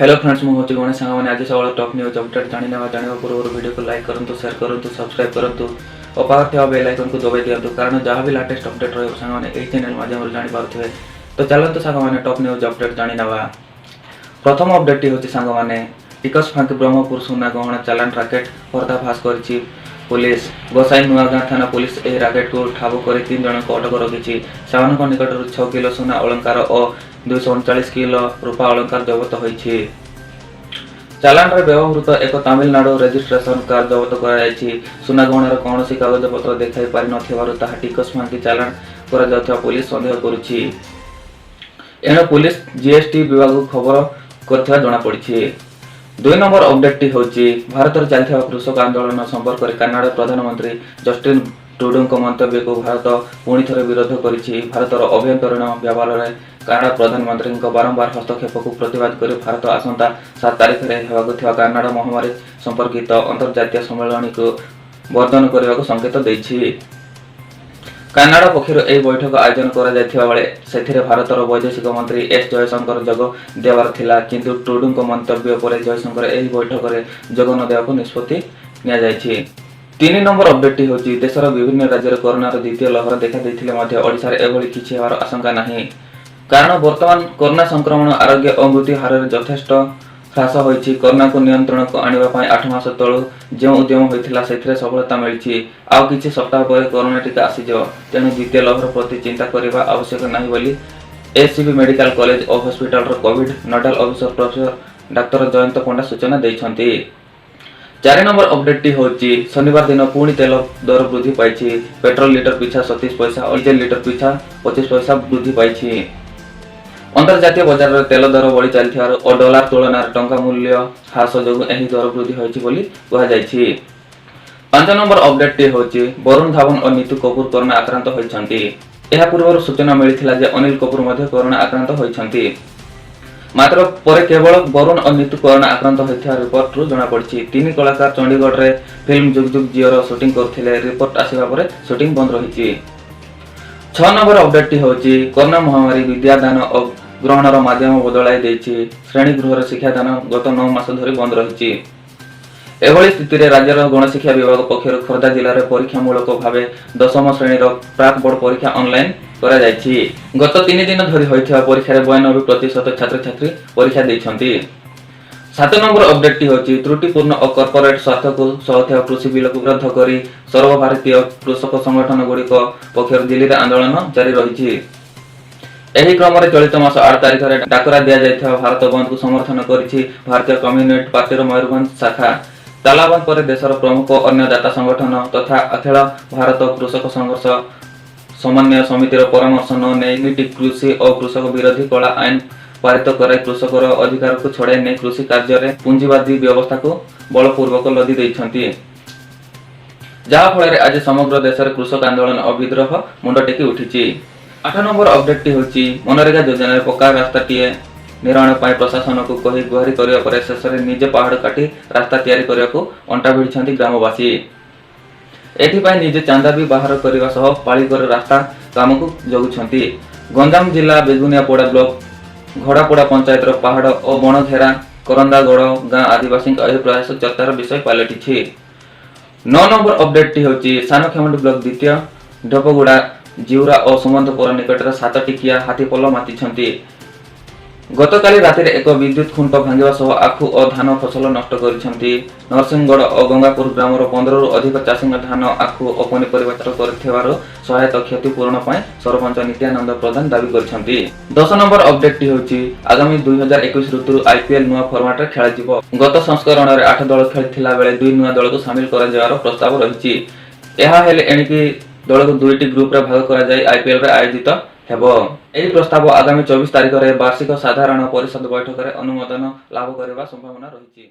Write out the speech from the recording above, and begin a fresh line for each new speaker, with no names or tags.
Hello friends मु होची गणेश सांग आज सब टॉप न्यूज अपडेट जाना पूर्व वीडियो को लाइक करूँ शेयर करूँ सब्सक्राइब करूँ और पाखे थे बेल आइकन को दबाई दिंतु कारण जहाँ भी लेटेस्ट अपडेट रही सांग चैनल माध्यम जानीपे। तो चलते सांग टॉप न्यूज अपडेट जाना। प्रथम अपडेट हूँ सांग टिकस फांकी ब्रह्मपुर सुना गहना चालान राकेट पर्दाफाश कर पुलिस गोसाई नुआगाँ थाना पुलिस यह राकेट को ठाब कर 3 जन को अटक रखी से निकट 6 किलो सुना अलंकार और 239 किलो रूपा अलंकार जबत होती। चालान रे व्यवहृत एक तमिलनाडु रेजिस्ट्रेशन कार जबत कर सुना गहनार कौन कागज पत्र देखा पारि ना टिकस फांकी चालान कर पुलिस सन्देह करुछि। एणु पुलिस जीएसटी विभाग को खबर कर जमापड़ी। 2 नंबर अपडेट हूँ भारत में चलता कृषक आंदोलन संपर्क में कनाडा प्रधानमंत्री जस्टिन ट्रुडो मंतव्य को भारत पुणी थे विरोध कर भारत अभ्यंतरीण व्यवहार में कनाडा प्रधानमंत्री बारंबार हस्तक्षेप को प्रतिवाद कर भारत आसंता 7 तारिख में होगा कनाडा महामारी संपर्कित अंतर्जातीय सम्मेलन को वर्धन करने को संकेत देछि। कनाडा पक्षर यह बैठक आयोजन कर भारतर वैदेशिक मंत्री एस जयशंकर जोग देवार थिला किंतु ट्रुडो मंतव्य पर जयशंकर यह बैठक में जोग न देवा निष्पत्ति नि। 3 नंबर अपडेट हूँ देशर विभिन्न राज्य कोरोनार द्वितीय लहर देखा ओडिशार एभली किछि हेबार आशंका नहीं कारण वर्तमान कोरोना संक्रमण आरोग्य और मृत्यु हार यथेष्ट ह्रास होइछि। कोरोना को नियंत्रण को आनिबा 8 मास तलू जो उद्यम होइथिला सेथिरे सफलता मिलिछि। आउ किछि सप्ताह पर कोरोना टीका आसीजो तेणु द्वितीय लहर प्रति चिंता करबा आवश्यक नहीं बोली एससीबी मेडिकल कॉलेज और हॉस्पिटल रो Covid nodal officer professor doctor Jayant Panda सूचना दैछन्ति। 4 नंबर अपडेट हूँ शनिवार दिन पुणी तेल दर वृद्धि पाई पेट्रोल लीटर पिछा 37 पैसा और डीजेल लीटर पिछा 25 पैसा वृद्धि पाई। अंतर्जातीय बजार में तेल दर बढ़ी चलती और डॉलर तुलन टंका मूल्य ह्रास जो यही दर वृद्धि होती कहुई। 5 नंबर अपडेट हूँ वरुण धवन और नीतू कपूर कोरोना आक्रांत होती। पूर्व सूचना मिलता है अनिल कपूर कोरोना आक्रांत होती मात्र पर केवल वरुण और नीतू कोरोना आक्रांत होता रिपोर्ट रु जमापड़ी। 3 कलाकार चंडीगढ़ में फिल्म जुग जुग जिओर शूटिंग करते रिपोर्ट आसवा पर शूटिंग बंद रही। 6 नंबर अपडेट हूँ कोरोना महामारी विद्यादान और ग्रहणर माध्यम बदलाई श्रेणी गृह शिक्षादान गत 9 मास धरी बंद रही। एभली स्थिति में राज्यर गणशिक्षा विभाग पक्षर खोर्धा जिले में परीक्षामूलक भाव 10वीं श्रेणी प्राक बोर्ड परीक्षा ऑनलाइन करा जायछि। गत 3 दिन धरी होइथिबा परीक्षा 92% छात्र छात्री परीक्षा दैछन्ति। 7 नंबर अपडेट हूँ त्रुटिपूर्ण और कॉर्पोरेट स्वार्थ को सहथेवा कृषि बिल को विरोध कर सर्वभारतीय कृषक संगठन गुड़िक पक्षर दिल्ली में आंदोलन जारी रही। एही क्रम में चलित मास 8 तारिख में डाकरा दि जाइथिबा भारत बंद को समर्थन करिछि भारतीय कम्युनिस्ट पार्टी मयूरभंज शाखा। तालाबंद पर देशर प्रमुख अन्नदाता संगठन तथा अखिल भारत कृषक संघर्ष समन्वय समितिर परामर्श न नहीं कृषि और कृषक विरोधी कला आईन पारित कराई कृषकर अधिकार को छड़ाई नहीं कृषि कार्य में पुंजीवादी व्यवस्था को बलपूर्वक लदी देइछन्ति जहाँ फल आज समग्र देश में कृषक आंदोलन और विद्रोह मुंड टेकी उठी। 8 नंबर अपडेट हूँ मनरेगा योजना पक्का रास्ताटीए निर्माण पर प्रशासन को कही गुहारी करने पर शेष में निजे पहाड़ काटी रास्ता तैयारी करने को अंटा भिड़ी ग्रामवासी। एथिपाई निजे चांदा भी बाहर करने सह पाली कर रास्ता काम को जगुछन्ति। गंजाम जिला बेगुनियापड़ा ब्लॉक घोड़ापड़ा पंचायत पहाड़ और बण घेरा करंदागढ़ गाँ आदिवासी प्रयास चर्चार विषय पलटि। 9 नंबर अपडेट हूँ सानखेमुंडी ब्लॉक द्वितीय ढपगुड़ा जिउरा और सुमंतपुर निकट 7 टिकिया हाथीपल माति। गतकाली राति एक विद्युत खुंट भांगा सह आखु और धान फसल नष्ट करिसेंति। नरसिंहगढ़ और गंगापुर ग्रामर 15 रु अधिक चाषी धान आखु और पनीपरिया चाष कर सहायता क्षतिपूरण सरपंच नित्यानंद प्रधान दावी करिसेंति। 10 नंबर अपडेट हूँ आगामी 2021 ऋतु आईपीएल नुआ फॉर्मेट रे खेल। गत संस्करण में 8 दल खेलथिला बेले 2 नुआ दल को शामिल कर प्रस्ताव रही। एणिकी दल को 2टी ग्रुप रे भाग करा जाय आईपीएल रे आयोजित हेबो। एही प्रस्ताव आगामी 24 तारिख रे वार्षिक साधारण परिषद बैठक रे अनुमोदन लाभ करबा संभावना रही।